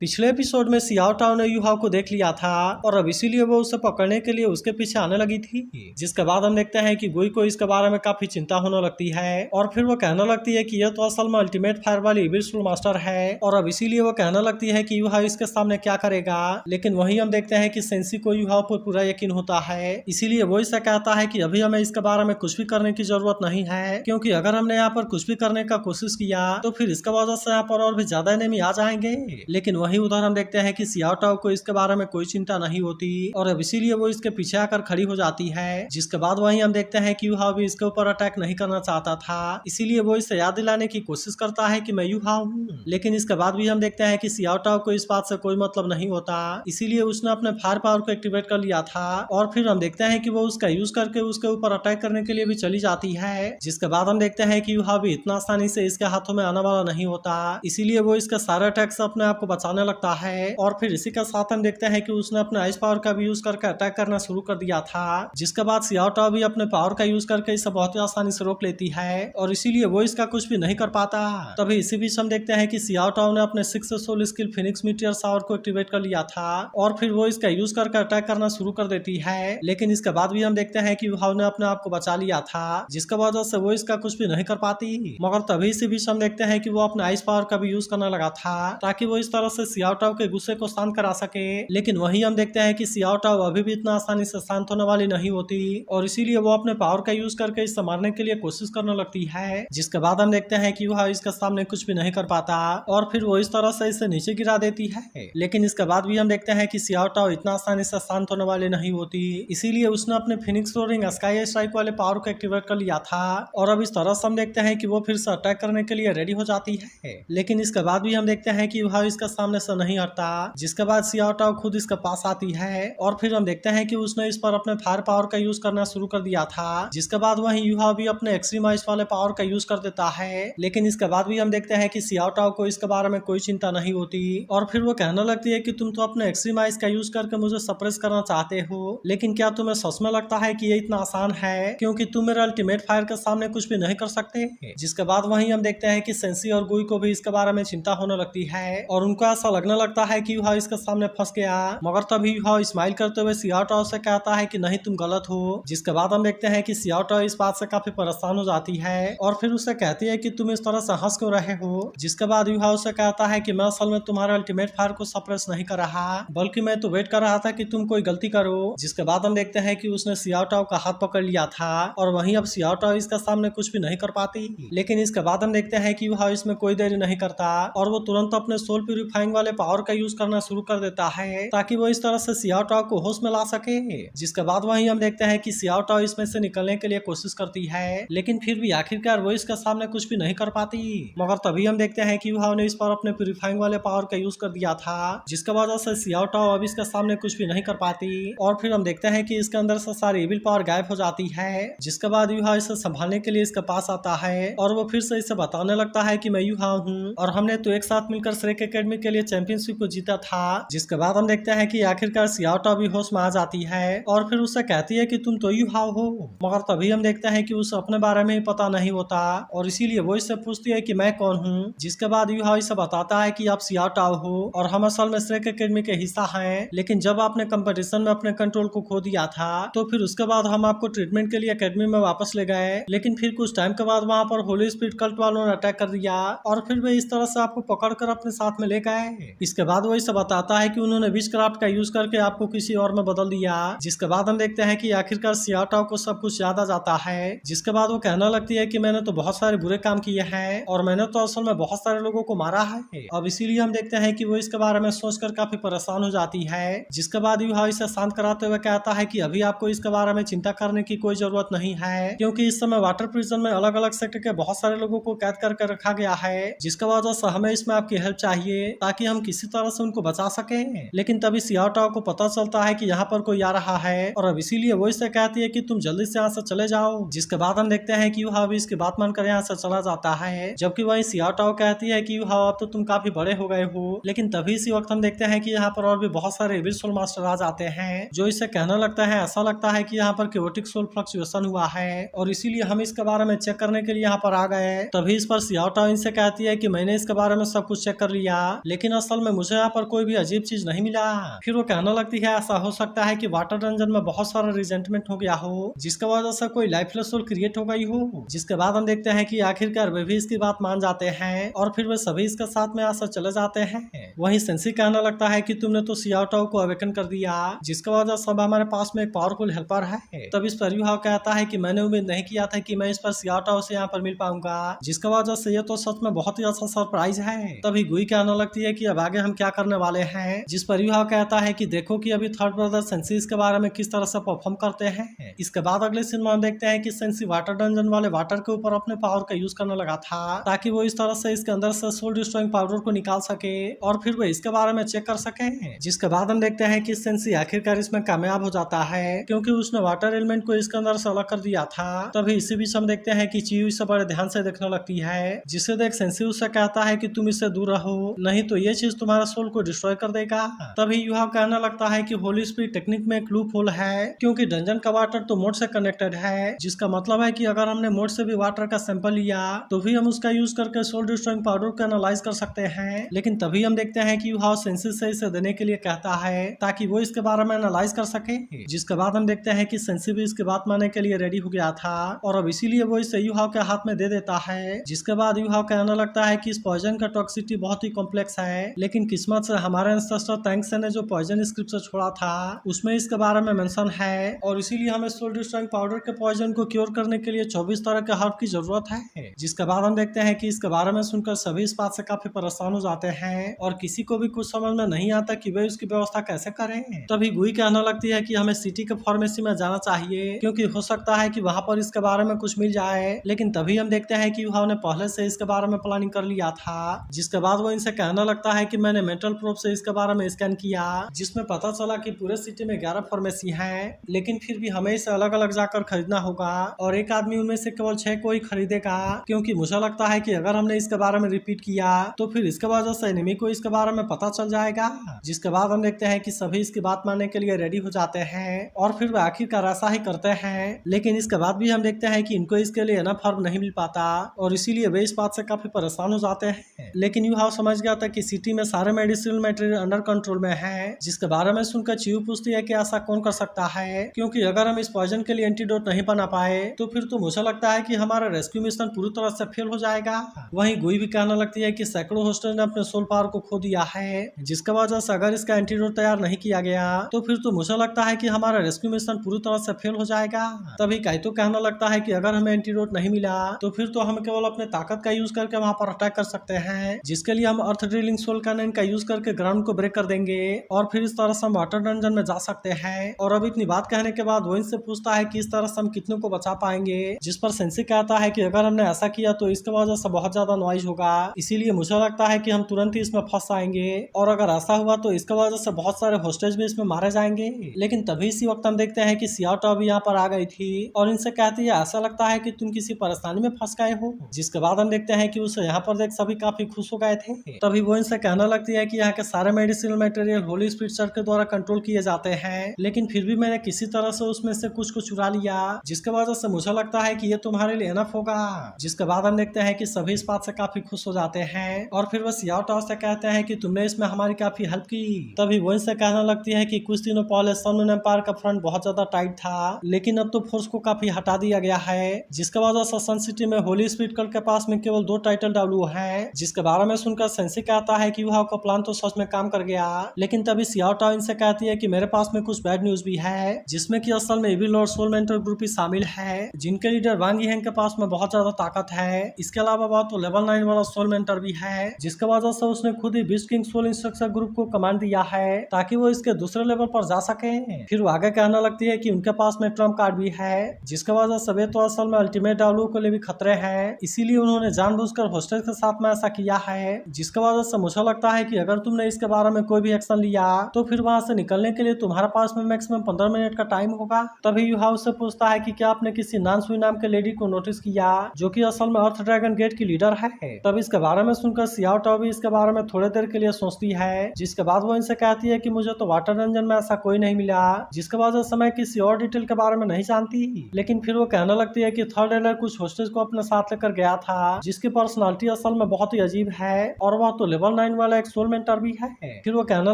पिछले एपिसोड में Xiao tau ने यूहाओ को देख लिया था और अब इसीलिए वो उसे पकड़ने के लिए उसके पीछे आने लगी थी। जिसके बाद हम देखते हैं कि गुई को इसके बारे में काफी चिंता होने लगती है और फिर वो कहने लगती है कि यह तो असल में अल्टीमेट फायर वाली इविल स्कूल मास्टर है और अब इसीलिए वो कहने लगती है कि यूहाओ इसके सामने क्या करेगा। लेकिन वही हम देखते हैं कि सेंसी को यूहाओ पर पूरा यकीन होता है, इसीलिए वो इसे कहता है कि अभी हमें इसके बारे में कुछ भी करने की जरूरत नहीं है, क्योंकि अगर हमने यहाँ पर कुछ भी करने का कोशिश किया तो फिर इसके वजह से यहाँ पर और भी ज्यादा एनिमी आ जाएंगे। लेकिन वही उधर हम देखते हैं कि सियाओ टाओ को इसके बारे में कोई चिंता नहीं होती और अब इसीलिए वो इसके पीछे आकर खड़ी हो जाती है। जिसके बाद वही हम देखते हैं कि यूहाओ भी इसके ऊपर अटैक नहीं करना चाहता था, इसीलिए वो इसे याद दिलाने की कोशिश करता है कि मैं यूहाओ हूँ। लेकिन इसके बाद भी हम देखते हैं कि सियाओ टाओ को इस बात से कोई मतलब नहीं होता, इसीलिए उसने अपने फायर पावर को एक्टिवेट कर लिया था और फिर हम देखते हैं कि वो उसका यूज करके उसके ऊपर अटैक करने के लिए भी चली जाती है। जिसके बाद हम देखते हैं कि यूहाओ भी इतना आसानी से इसके हाथों में आने वाला नहीं होता, इसीलिए वो इसके सारे अटैक से अपने आप को बचाने लगता है और फिर इसी के साथ हम देखते हैं कि उसने अपने आइस पावर का भी यूज करके अटैक करना शुरू कर दिया था। जिसके बाद सियाओ टाओ भी अपने पावर का यूज करके इसे बहुत ही आसानी से रोक लेती है और इसीलिए वो इसका कुछ भी नहीं कर पाता। तभी इसी बीच हम देखते हैं कि सियाओ टाओ ने अपने 6 soul skill phoenix meteor shower को एक्टिवेट कर लिया था और फिर वो इसका यूज करके अटैक करना शुरू कर देती है। लेकिन इसके बाद भी हम देखते हैं कि यूहाओ ने अपने आप को बचा लिया था, जिसके वजह से वो इसका कुछ भी नहीं कर पाती। मगर तभी इसी बीच हम देखते हैं कि वो अपने आइस पावर का भी यूज करने लगा था ताकि वो इस तरह से सियाओ टाओ के गुस्से को शांत करा सके। लेकिन वही हम देखते हैं कि सियाओ टाओ अभी भी इतना आसानी से शांत होने वाली नहीं होती और इसीलिए वो अपने पावर का यूज करके इसे मारने के लिए कोशिश करने लगती है। जिसके बाद हम देखते हैं कि यूहाओ इसके सामने कुछ भी नहीं कर पाता और फिर वो इस तरह से इसे नीचे गिरा देती है। लेकिन इसके बाद भी हम देखते हैं कि सियाओ टाओ इतना आसानी से शांत होने वाली नहीं होती, इसीलिए उसने अपने फिनिक्स रोरिंग स्काई स्ट्राइक वाले पावर को एक्टिवेट कर लिया था और अब इस तरह से हम देखते हैं कि वो फिर से अटैक करने के लिए रेडी हो जाती है। लेकिन इसके बाद भी हम देखते हैं कि यूहाओ इसके सामने से नहीं हटता। जिसके बाद सियाओ टाओ खुद इसके पास आती है और फिर हम देखते हैं कि उसने इस पर अपने फायर पावर का यूज करना शुरू कर दिया था। जिसके बाद वही यूहाओ भी अपने एक्सट्रीम आइस वाले पावर का यूज कर देता है। लेकिन इसके बाद भी हम देखते हैं कि सियाओ टाओ को इसके बारे में कोई चिंता नहीं होती और फिर वो कहने लगती है कि तुम तो अपने एक्सट्रीम आइस का यूज करके मुझे सप्रेस करना चाहते हो, लेकिन क्या तुम्हें सच में लगता है कि ये इतना आसान है, क्योंकि तुम मेरे अल्टीमेट फायर के सामने कुछ भी नहीं कर सकते। जिसके बाद वही हम देखते हैं कि सेंसी और गुई को भी इसके बारे में चिंता होने लगती है और उनको ऐसा लगने लगता है कि यूहाओ इसके सामने फंस गया। मगर तभी यूहाओ स्माइल करते हुए सियाओ टाओ से कहता है कि नहीं, तुम गलत हो। जिसके बाद हम देखते हैं कि सियाओ टाओ इस बात से काफी परेशान हो जाती है और फिर उसे कहती है कि तुम इस तरह से हंस क्यों रहे हो। जिसके बाद यूहाओ से कहता है कि मैं असल में तुम्हारे अल्टीमेट फायर को सप्रेस नहीं कर रहा, बल्कि मैं तो वेट कर रहा था कि तुम कोई गलती करो। जिसके बाद हम देखते हैं कि उसने सियाओ टाओ का हाथ पकड़ लिया था और वहीं अब सियाओ टाओ इसके सामने कुछ भी नहीं कर पाती। लेकिन इसके बाद हम देखते हैं कि यूहाओ इसमें कोई देरी नहीं करता और वो तुरंत अपने सोल प्यूरिफाइंग वाले पावर का यूज करना शुरू कर देता है ताकि वो इस तरह से सियाओ टाओ को होश में ला सके। जिसके बाद वहीं हम देखते हैं कि सियाओ टाओ इसमें से निकलने के लिए कोशिश करती है, लेकिन फिर भी आखिरकार वो इसके सामने कुछ भी नहीं कर पाती। मगर तभी हम देखते हैं कि यूहाओ ने इस पर अपने प्यूरिफाइंग वाले पावर का यूज कर दिया था, जिसके वजह से सियाओ टाओ अब इसके सामने कुछ भी नहीं कर पाती और फिर हम देखते हैं कि इसके अंदर से सारी एविल पावर गायब हो जाती है। जिसके बाद यूहाओ इसे संभालने के लिए इसके पास आता है और वो फिर से इसे बताने लगता है कि मैं यूहाओ हूँ और हमने तो एक साथ मिलकर श्रेक एकेडमी के लिए चैंपियनशिप को जीता था। जिसके बाद हम देखते हैं कि आखिरकार सियाओ टाओ भी होश में आ जाती है और फिर उससे कहती है कि तुम तो यूहाओ हो। मगर तभी हम देखते हैं कि उसे अपने बारे में ही पता नहीं होता और इसीलिए वो इससे पूछती है कि मैं कौन हूँ। जिसके बाद यूहाओ इसे बताता है कि आप सियाओ टाओ हो और हम असल में श्रेक एकेडमी के हिस्सा हैं, लेकिन जब आपने कंपटीशन में अपने कंट्रोल को खो दिया था तो फिर उसके बाद हम आपको ट्रीटमेंट के लिए एकेडमी में वापस ले गए, लेकिन फिर कुछ टाइम के बाद वहाँ पर होली स्पिरिट कल्ट वालों ने अटैक कर दिया और फिर वे इस तरह से आपको पकड़कर अपने साथ में ले गए। इसके बाद वो इसे बताता है कि उन्होंने विचक्राफ्ट का यूज करके आपको किसी और में बदल दिया। जिसके बाद हम देखते हैं कि आखिरकार सियाओ टाओ को सब कुछ याद आ जाता है। जिसके बाद वो कहने लगती है कि मैंने तो बहुत सारे बुरे काम किए हैं और मैंने तो असल में बहुत सारे लोगों को मारा है। अब इसीलिए हम देखते हैं कि वो इसके बारे में सोचकर काफी परेशान हो जाती है। जिसके बाद यूहाओ इसे शांत कराते हुए कहता है कि अभी आपको इसके बारे में चिंता करने की कोई जरूरत नहीं है, क्योंकि इस समय वाटर प्रिजन में अलग अलग सेक्टर के बहुत सारे लोगों को कैद करके रखा गया है, जिसके वजह से हमें इसमें आपकी हेल्प चाहिए ताकि हम किसी तरह से उनको बचा सके। लेकिन तभी सियाओ टाओ को पता चलता है कि यहाँ पर कोई आ रहा है और अब इसीलिए वो इससे कहती है कि तुम जल्दी से यहाँ से चले जाओ। जिसके बाद हम देखते हैं कि यूहाओ भी इसकी बात मानकर यहाँ से चला जाता है, जबकि वही सियाओ टाओ कहती है कि यूहाओ अब तो तुम काफी बड़े हो गए हो। लेकिन तभी इसी वक्त हम देखते हैं कि यहाँ पर और भी बहुत सारे एविल सोल मास्टर आ जाते हैं, जो इसे कहने लगता है ऐसा लगता है कि यहाँ पर क्योटिक सोल फ्लक्चुएशन हुआ है और इसीलिए हम इसके बारे में चेक करने के लिए यहाँ पर आ गए। तभी इस पर सियाओ टाओ इनसे कहती है कि मैंने इसके बारे में सब कुछ चेक कर लिया, लेकिन लेकिन असल में मुझे यहाँ पर कोई भी अजीब चीज नहीं मिला। फिर वो कहने लगती है ऐसा हो सकता है कि वाटर डंजन में बहुत सारा रिजेंटमेंट हो गया हो, जिसके वजह से कोई लाइफलेस सोल क्रिएट हो गई हो। जिसके बाद हम देखते हैं कि आखिरकार वे भी इसकी बात मान जाते हैं और फिर वे सभी इसके साथ में आकर चले जाते हैं। वहीं सेंसी कहने लगता है कि तुमने तो सियाओटाओ को अवेकन कर दिया, जिसके वजह से अब हमारे पास में एक पावरफुल हेल्पर है। तब इस पर युहाओ कहता है कि मैंने उम्मीद नहीं किया था कि मैं इस पर सियाओटाओ से यहाँ पर मिल पाऊंगा, जिसके वजह से ये तो सच में बहुत ही अच्छा सरप्राइज है। तभी गुई कहने लगती है कि अब आगे हम क्या करने वाले हैं, जिस पर युहाओ कहता है कि देखो कि अभी थर्ड ब्रदर सेंसी इसके बारे में किस तरह से परफॉर्म करते हैं। इसके बाद अगले सीन में हम देखते हैं कि सेंसी वाटर डंजन वाले वाटर के ऊपर अपने पावर का यूज करने लगा था, ताकि वो इस तरह से इसके अंदर से सोल डिस्ट्रॉइंग पाउडर को निकाल सके और फिर वो इसके बारे में चेक कर सके। जिसके बाद हम देखते हैं कि सेंसी आखिरकार इसमें कामयाब हो जाता है, क्योंकि उसने वाटर एलिमेंट को इसके अंदर से अलग कर दिया था। तभी इसी बीच हम देखते हैं कि चियू इसे बड़े ध्यान से देखने लगती है, जिसे देख सेंसी उससे कहता है कि तुम इससे दूर रहो, नहीं तो ये चीज तुम्हारा सोल को डिस्ट्रॉय कर देगा। तभी युहाओ कहने लगता है कि होली स्पिरिट टेक्निक में एक लूप होल है, क्योंकि डंजन का वाटर तो मोड से कनेक्टेड है, जिसका मतलब है कि अगर हमने मोड से भी वाटर का सैंपल लिया तो भी हम उसका यूज करके सोल डिस्ट्रॉइंग पाउडर को एनालाइज कर सकते हैं। लेकिन तभी हम देखते हैं कि युहाओ सेंसी से इसे देने के लिए कहता है ताकि वो इसके बारे में एनालाइज कर सके। जिसके बाद हम देखते हैं कि सेंसी भी इसकी बात मानने के लिए रेडी हो गया था और अब इसीलिए वो इसे युहाओ के हाथ में दे देता है। जिसके बाद युहाओ कहने लगता है कि इस पॉइजन का टॉक्सिसिटी बहुत ही कॉम्प्लेक्स है, लेकिन किस्मत से हमारे एंसेस्टर टैंक्सन ने जो पॉइजन स्क्रिप्ट से छोड़ा था उसमें इसके बारे में मेंशन है, और इसीलिए हमें सोल डिस्ट्रॉइंग पाउडर के पॉइजन को क्योर करने के लिए 24 तरह के हर्ब की जरूरत है। जिसके बाद हम देखते हैं कि इसके बारे में सुनकर सभी इस बात से काफी परेशान हो जाते हैं और किसी को भी कुछ समझ में नहीं आता कि वे उसकी व्यवस्था कैसे करें। तभी गुई कहने लगती है कि हमें सिटी के फार्मेसी में जाना चाहिए, क्योंकि हो सकता है कि वहाँ पर इसके बारे में कुछ मिल जाए। लेकिन तभी हम देखते हैं कि युहाओ ने पहले से इसके बारे में प्लानिंग कर लिया था। जिसके बाद वो इनसे कहने लगता है कि मैंने मेंटल प्रूफ से इसके बारे में स्कैन किया, जिसमें पता चला कि पूरे सिटी में 11 फार्मेसी हैं, लेकिन फिर भी हमें इसे अलग अलग जाकर खरीदना होगा और एक आदमी उनमें से केवल 6 को ही खरीदेगा, क्योंकि मुझे लगता है कि अगर हमने इसके बारे में रिपीट किया तो फिर इसके वजह से एनिमी को इसके बारे में पता चल जाएगा। जिसके बाद हम देखते हैं कि सभी इसकी बात मानने के लिए रेडी हो जाते हैं और फिर वे आखिरकार ऐसा ही करते हैं। लेकिन इसके बाद भी हम देखते हैं कि इनको इसके लिए एनफ हर्ब नहीं मिल पाता और इसीलिए वे इस बात से काफी परेशान हो जाते हैं। लेकिन युहाओ समझ गया था कि सिटी में सारे मेडिसिनल मटेरियल अंडर कंट्रोल में है, जिसके बारे में सुनकर चियू पूछती है कि ऐसा कौन कर सकता है, क्योंकि अगर हम इस पॉइजन के लिए एंटीडोट नहीं बना पाए तो फिर तो मुझे लगता है कि हमारा रेस्क्यू मिशन पूरी तरह से फेल हो जाएगा। वहीं गुई भी कहने लगती है कि सैकड़ों होस्टल ने अपने सोल पावर को खो दिया है, जिसकी वजह से अगर इसका एंटीडोट तैयार नहीं किया गया तो फिर तो मुझे लगता है कि हमारा रेस्क्यू मिशन पूरी तरह से फेल हो जाएगा। तभी काइतो कहने लगता है कि अगर हमें एंटीडोट नहीं मिला तो फिर तो हम केवल अपने ताकत का यूज करके वहां पर अटैक कर सकते हैं, जिसके लिए हम अर्थ ड्रिलिंग सोल कैनन का यूज करके ग्राउंड को ब्रेक कर देंगे और फिर इस तरह से हम वाटर डंजन में जा सकते हैं। और अब इतनी बात कहने के बाद वो इनसे पूछता है कि इस तरह से हम कितने को बचा पाएंगे, जिस पर सेंसी कहता है कि अगर हमने ऐसा किया तो इसके वजह से बहुत ज्यादा नॉइज होगा, इसीलिए मुझे लगता है कि हम तुरंत ही इसमें फंस आएंगे और अगर ऐसा हुआ तो इसके वजह से बहुत सारे होस्टेज भी इसमें मारे जाएंगे। लेकिन तभी इसी वक्त हम देखते हैं कि सियाओटाओ भी यहाँ पर आ गई थी और इनसे कहती है ऐसा लगता है कि तुम किसी परेशानी में फंस गए हो। जिसके बाद हम देखते हैं कि उसे यहाँ पर देख सभी काफी खुश हो गए थे। तभी वो इनसे कहने लगती है कि यहाँ के सारे medicinal material Holi spirit sir के द्वारा कंट्रोल किए जाते हैं, लेकिन फिर भी मैंने किसी तरह से उसमें से कुछ को चुरा लिया, जिसके वजह से मुझे लगता है कि ये तुम्हारे लिए एनफ होगा। जिसके बाद हम देखते हैं कि सभी इस बात से काफी खुश हो जाते हैं और फिर वो सियाओटाओ से कहते हैं कि तुमने इसमें हमारी काफी हेल्प की। तभी वो इनसे कहने लगती है कि कुछ दिनों पहले सनमून एम्पायर का फ्रंट बहुत ज्यादा टाइट था, लेकिन अब तो फोर्स को काफी हटा दिया गया है, जिसके वजह से सन सिटी में होली स्पिरिट कल के पास में केवल 2 टाइटल डब्ल्यू है। जिसके बारे में सुनकर सेंसी कहता है कि युहाओ का प्लान तो सच में काम कर गया। लेकिन तभी सियाओटाओ इनसे कहती है कि मेरे पास में कुछ बैड न्यूज भी है, जिसमें कि असल में इविल और सोल मेंटर ग्रुप ही शामिल है, जिनके लीडर वांग यिहेंग के पास में बहुत ज्यादा ताकत है। इसके अलावा बात तो लेवल 9 वाला सोल मेंटर भी है, जिसके वजह से उसने खुद ही beast king soul instructor group को कमांड दिया है ताकि वो इसके दूसरे लेवल पर जा सके। फिर वो आगे कहने लगती है कि उनके पास में ट्रम्प कार्ड भी है, जिसके वजह से वे तो असल में अल्टीमेट डब्ल्यू के लिए भी खतरे हैं, इसीलिए उन्होंने जानबूझकर होस्टेज के साथ में ऐसा किया है। जिसके वजह से मुझे लगता है कि अगर तुमने इसके बारे में कोई भी एक्शन लिया तो फिर वहां से निकलने के लिए तुम्हारे पास में मैक्सिमम 15 मिनट का टाइम होगा। तभी युहाओ से पूछता है कि क्या आपने किसी नानसुई नाम के लेडी को नोटिस किया, जो कि असल में अर्थ ड्रैगन गेट की लीडर है। तब इसके बारे में सुनकर सियाओटाओ भी इसके बारे में थोड़ी देर के लिए सोचती है, जिसके बाद वो इनसे कहती है कि मुझे तो वाटर डंजन में ऐसा कोई नहीं मिला, जिसके वजह से मैं किसी और डिटेल के बारे में नहीं जानती। लेकिन फिर वो कहने लगती है कि थर्ड एलर कुछ होस्टेज को अपने साथ लेकर गया था, जिसकी पर्सनालिटी असल में बहुत ही अजीब है और वह तो लेवल 9 वाला एक सोल मेंटर भी है। फिर वो कहने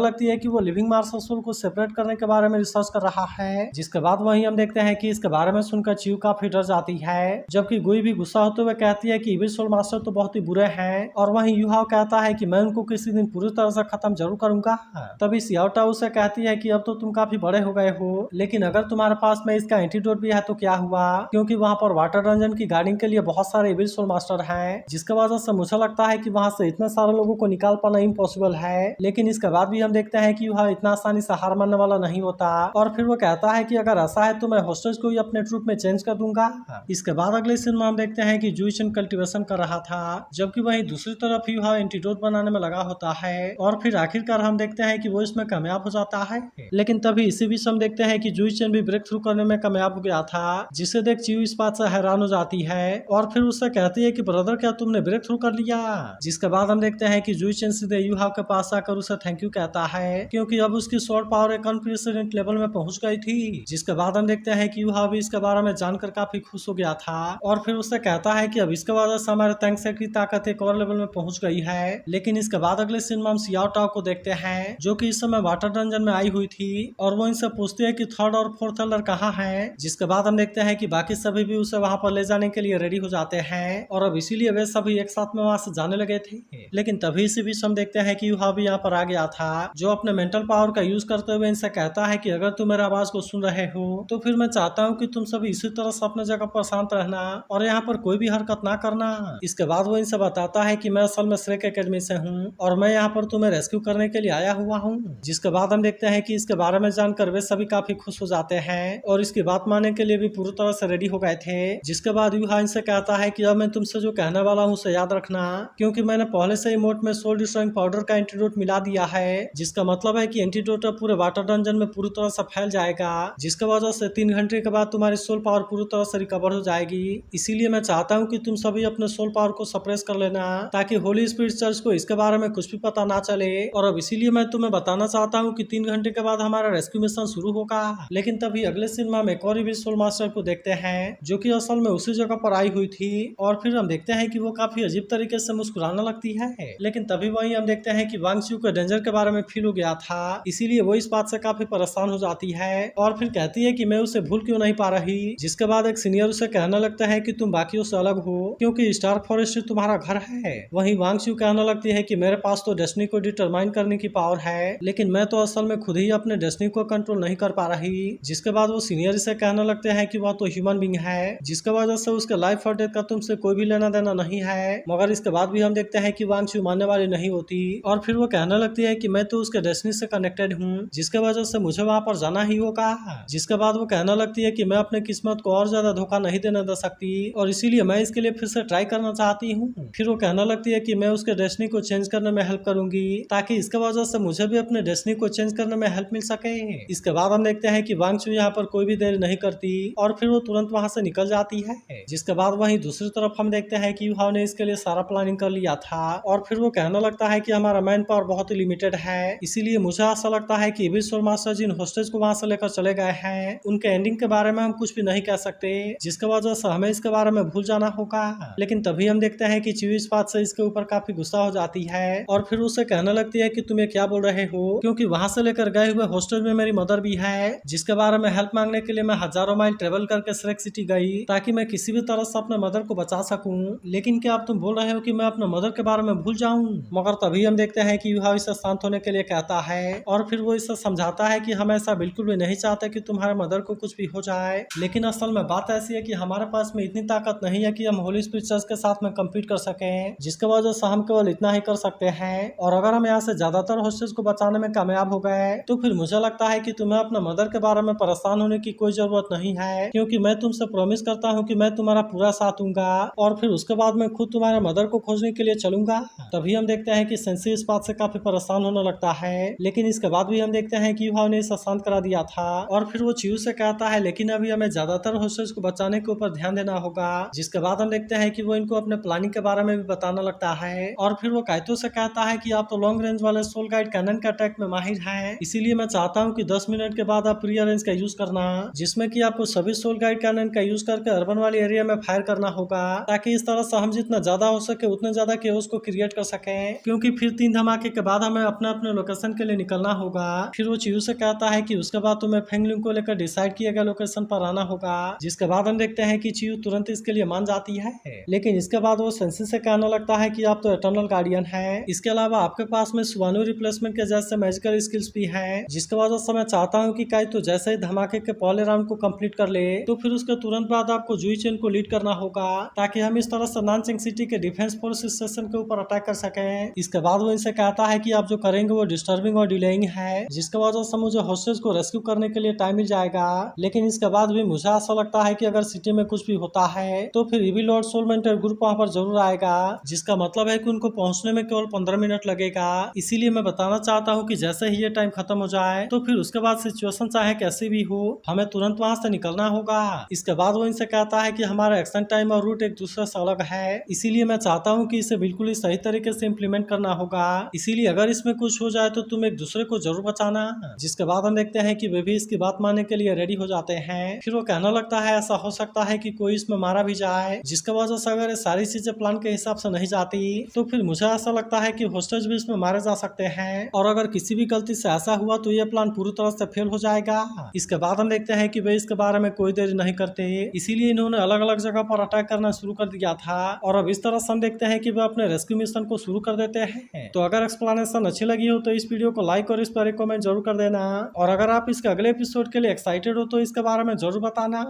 लगती है कि वो लिविंग मार्शल सोल को सेपरेट करने के बारे में रिसर्च कर रहा है। जिसके बाद वहीं हम देखते हैं कि इसके बारे में सुनकर चियू काफी डर जाती है, जबकि गुई भी गुस्सा होते हुए कहती है कि इविल सोल मास्टर तो बहुत ही बुरे हैं। और वहीं यूहाओ कहता है कि मैं उनको किसी दिन पूरी तरह से खत्म जरूर करूंगा। तभी सियाओटाओ से कहती है कि अब तो तुम काफी बड़े हो गए हो, लेकिन अगर तुम्हारे पास में इसका एंटीडोट भी है तो क्या हुआ, क्योंकि वहाँ पर वाटर डंजन की गार्डिंग के लिए बहुत सारे इविल सोल मास्टर हैं, जिसके वजह से मुझे लगता है कि वहाँ से इतने सारे लोगों को निकाल पाना इम्पॉसिबल है। लेकिन इसके बाद भी हम देखते हैं कि वह इतना आसानी से हार मानने वाला नहीं होता। और फिर वो कहता है कि अगर ऐसा है तो मैं होस्टेज को ही अपने ट्रूप में चेंज कर दूंगा। इसके बाद अगले सीन में हम देखते हैं कि जुइचन कल्टीवेशन कर रहा था, जबकि वहीं दूसरी तरफ यूहा एंटीडोट बनाने में लगा होता है। और फिर आखिरकार हम देखते हैं कि वो इसमें कामयाब हो जाता है। लेकिन तभी इसी बीच हम देखते हैं कि जुइचन भी ब्रेक थ्रू करने में कामयाब हो गया था, जिसे देख चियू इस बात से हैरान हो जाती है और फिर उससे कहती है कि ब्रदर क्या तुमने ब्रेक थ्रू कर लिया। जिसके बाद हम देखते हैं कि जुइचन सीधे यूहा के पास आकर उसे थैंक यू कहता है, क्योंकि अब उसकी स्वॉर्ड पावर एक अनप्रेसिडेंट लेवल में पहुंच गई थी। जिसके बाद हम देखते हैं कि यूहा भी इसके बारे में जानकर काफी खुश हो गया था और फिर उससे कहता है कि अब इसके वजह से हमारे टैंक सेट की ताकत एक और लेवल में पहुंच गई है। लेकिन इसके बाद अगले सीन में हम सियाओटाओ को देखते हैं, जो कि इस समय वाटर डंजन में आई हुई थी और वो इनसे पूछती है कि थर्ड और फोर्थ एल्डर कहाँ है। जिसके बाद हम देखते हैं कि बाकी सभी भी उसे वहां पर ले जाने के लिए रेडी हो जाते हैं और अब इसीलिए वे सभी एक साथ में वहां से जाने लगे थे। लेकिन तभी इसी बीच हम देखते हैं कि यूहा भी यहाँ पर आ गया था, जो अपने मेंटल पावर का यूज करते हुए इनसे कहता है कि अगर तुम मेरे आवाज को सुन रहे हो तो फिर मैं चाहता हूँ कि तुम सभी इसी तरह से अपने जगह पर शांत रहना और यहाँ पर कोई भी हरकत ना करना। इसके बाद वो इनसे बताता है कि मैं असल में श्रेक एकेडमी से हूँ और मैं यहाँ पर तुम्हें रेस्क्यू करने के लिए आया हुआ हूँ। जिसके बाद हम देखते हैं कि इसके बारे में जानकर वे सभी काफी खुश हो जाते हैं और इसकी बात मानने के लिए भी पूरी तरह से रेडी हो गए थे। जिसके बाद यूहा इनसे कहता है कि अब मैं तुमसे जो कहने वाला हूँ उसे याद रखना, क्योंकि मैंने पहले से ही मोट में सोल डिस्ट्रॉइंग पाउडर का एंटीडोट मिला दिया है, जिसका मतलब है कि एंटीडोट पूरे वाटर डंजन में पूरी तरह से फैल जाएगा, जिसकी वजह से 3 घंटे के बाद तुम्हारी सोल पावर पूरी तरह से रिकवर हो जाएगी। इसीलिए मैं चाहता हूँ कि तुम सभी अपने सोल पावर को सप्रेस कर लेना, ताकि होली स्पिरिट चर्च को इसके बारे में कुछ भी पता ना चले। और अब इसीलिए मैं तुम्हें बताना चाहता हूँ कि 3 घंटे के बाद हमारा रेस्क्यू मिशन शुरू होगा। लेकिन तभी अगले सीन में हम एक और इविल सोल मास्टर को देखते हैं, जो कि असल में उसी जगह पर आई हुई थी और फिर हम देखते हैं कि वो काफी अजीब तरीके से मुस्कुराने लगती है। लेकिन तभी वहीं हम देखते हैं कि वांग चियू को डेंजर के बारे में फील हो गया था, इसीलिए वो इस बात से काफी परेशान हो जाती है और फिर कहती है कि मैं उसे भूल क्यों नहीं पा रही। जिसके बाद एक सीनियर उसे कहने लगता है कि तुम बाकियों से अलग हो, क्योंकि स्टार्क फॉरेस्ट तुम्हारा घर है। वहीं वांग चियू कहने लगती है कि मेरे पास तो डेस्टिनी को डिटरमाइन करने की पावर है, लेकिन मैं तो असल में खुद ही अपने डेस्टिनी को कंट्रोल नहीं कर पा रही। जिसके बाद वो सीनियर से कहने लगते हैं कि वह तो ह्यूमन बीइंग है, जिसके वजह से उसके लाइफ और डेथ का तुमसे कोई भी लेना देना नहीं है। मगर इसके बाद भी हम देखते हैं कि वांग चियू मानने वाली नहीं होती और फिर वो कहने लगती है कि मैं तो उसके डेस्टिनी से कनेक्टेड हूँ, जिसके वजह से मुझे वहां पर जाना ही होगा। जिसके बाद वो कहने लगती है कि मैं अपने किस्मत को और ज्यादा धोखा नहीं देने दे सकती और इसीलिए मैं इसके लिए फिर से ट्राई करना चाहती हूँ। फिर वो कहने लगती है कि मैं उसके डेस्टिनी को चेंज करने में हेल्प करूंगी, ताकि इसके वजह से मुझे भी अपने डेस्टिनी को चेंज करने में हेल्प मिल सके। इसके बाद हम देखते हैं कि वांग चियू यहाँ पर कोई भी देर नहीं करती और फिर वो तुरंत वहां से निकल जाती है। जिसके बाद वहीं दूसरी तरफ हम देखते हैं कि यूहाओ ने इसके लिए सारा प्लानिंग कर लिया था और फिर वो कहने लगता है कि हमारा मैन पावर बहुत ही लिमिटेड है, इसीलिए मुझे ऐसा लगता है कि इविल सोल मास्टर जिन होस्टेज को वहां से लेकर चले गए हैं उनके एंडिंग के बारे में हम कुछ भी नहीं कह सकते, जिसके वजह से हमें इसके बारे में भूल जाना होगा। लेकिन तभी हम देखते हैं कि चियू इस बात से इसके ऊपर काफी गुस्सा हो जाती है और फिर उसे कहने लगती है कि तुम ये क्या बोल रहे हो, क्योंकि वहां से लेकर गए हुए होस्टेज में मेरी मदर भी है, जिसके बारे में हेल्प मांगने के लिए मैं हजारों माइल ट्रेवल करके श्रेक सिटी गई ताकि मैं किसी भी तरह से अपने मदर को बचा सकूं। लेकिन क्या आप तुम बोल रहे हो कि मैं अपने मदर के बारे में भूल जाऊं? मगर तभी हम देखते हैं कि यूहाओ इसे शांत होने के लिए कहता है और फिर वो इसे समझाता है कि हम ऐसा बिल्कुल भी नहीं चाहते कि तुम्हारे मदर को कुछ भी हो जाए, लेकिन असल में बात ऐसी है कि हमारे पास में इतनी ताकत नहीं है कि हम होली स्पिरिट चर्च के साथ में कम्पीट कर सकें, जिसके वजह से हम केवल इतना ही कर सकते हैं। और अगर हम यहाँ से ज्यादातर होस्टेज को बचाने में कामयाब हो गए तो फिर मुझे लगता है कि तुम्हें अपने मदर के बारे में परेशान होने की कोई जरूरत नहीं है, क्योंकि मैं तुमसे प्रॉमिस करता हूँ कि मैं तुम्हारा पूरा साथ दूंगा और फिर उसके बाद मैं खुद तुम्हारे मदर को खोजने के लिए चलूंगा। तभी हम देखते हैं कि सेंसी इस बात से काफी परेशान होने लगता है, लेकिन इसके बाद भी हम देखते हैं कि यूहाओ ने इसे शांत करा दिया था और फिर वो चियू से कहता है लेकिन अभी हमें ज्यादातर होस्टेज को बचाने के ऊपर ध्यान देना होगा। जिसके बाद हम देखते हैं कि वो इनको अपने प्लानिंग के बारे में भी बताने लगता है और फिर वो काइतो से कहता है कि आप तो लॉन्ग रेंज वाले सोल गाइड कैनन के अटैक में माहिर हैं, इसीलिए मैं चाहता हूँ कि 10 मिनट के बाद आप प्री रेंज का यूज करना, जिसमें कि आपको सभी सोल गाइड कैनन का यूज करके अर्बन वाली एरिया में फायर करना होगा, ताकि इस तरह से हम जितना ज्यादा हो सके उतने ज्यादा केओस को क्रिएट कर सकें। क्योंकि फिर 3 धमाके के बाद हमें अपने अपने लोकेशन के लिए निकलना होगा। फिर वो चियू से कहता है कि उसके बाद तुम्हें फेंगलिंग को लेकर डिसाइड किए गए लोकेशन पर आना होगा, जिसके बाद हम देखते हैं कि चियू तुरंत इसके लिए मान जाती है। लेकिन इसके बाद वो सेंसी से कहने लगता है कि आप तो इटर्नल गार्डियन है, इसके अलावा आपके पास में सुवानु रिप्लेसमेंट के जैसे मैजिकल स्किल्स भी है, जिसके वजह से मैं चाहता हूँ कि काई तो जैसे ही धमाके के पहले राउंड को कंप्लीट कर ले तो फिर उसके तुरंत बाद आपको जुई चेन को लीड करना होगा, ताकि हम इस तरह से नानचिंग सिटी के डिफेंस फोर्स स्टेशन के ऊपर अटैक कर सके। इसके बाद वो इनसे कहता है कि आप जो करेंगे वो डिस्टर्बिंग और डिलेइंग है, जिसके वजह से मुझे हॉस्टेज को रेस्क्यू करने के लिए टाइम मिल जाएगा। लेकिन इसके बाद भी मुझे ऐसा लगता है कि अगर सिटी में कुछ भी होता है तो फिर इविल लॉर्ड सोलमेंटर ग्रुप वहाँ पर जरूर आएगा, जिसका मतलब है कि उनको पहुंचने में केवल 15 मिनट लगेगा। इसीलिए मैं बताना चाहता हूँ कि जैसे ही ये टाइम खत्म हो जाए तो फिर उसके बाद सिचुएशन चाहे कैसी भी हो हमें तुरंत वहाँ से निकलना होगा। इसके बाद वो इनसे कहता है कि हमारा एक्शन टाइम और रूट एक दूसरे से अलग है, इसीलिए मैं चाहता हूँ कि इसे बिल्कुल ही सही तरीके से इम्प्लीमेंट करना होगा, इसीलिए अगर इसमें कुछ हो जाए तो तुम एक दूसरे को जरूर बचाना। जिसके बाद हम देखते हैं कि वे भी इसकी बात मानने के लिए रेडी हो जाते हैं। फिर वो कहने लगता है ऐसा हो सकता है कि कोई इसमें मारा भी जाए, जिसके वजह से अगर ये सारी चीजें प्लान के हिसाब से नहीं जाती तो फिर मुझे ऐसा लगता है कि होस्टेज भी इसमें मारे जा सकते हैं, और अगर किसी भी गलती से ऐसा हुआ तो ये प्लान पूरी तरह से फेल हो जाएगा। इसके बाद हम देखते हैं कि वे इसके बारे में कोई देरी नहीं करते, इसीलिए इन्होंने अलग अलग जगह पर अटैक करना शुरू कर दिया था, और अब इस तरह से हम देखते हैं कि वे अपने रेस्क्यू मिशन को शुरू कर देते हैं। तो अगर एक्सप्लेनेशन अच्छी लगी हो तो इस वीडियो को लाइक और इस पर एक कमेंट जरूर कर देना, और अगर आप इसके अगले एपिसोड के लिए एक्साइटेड हो तो इसके बारे में जरूर बताना।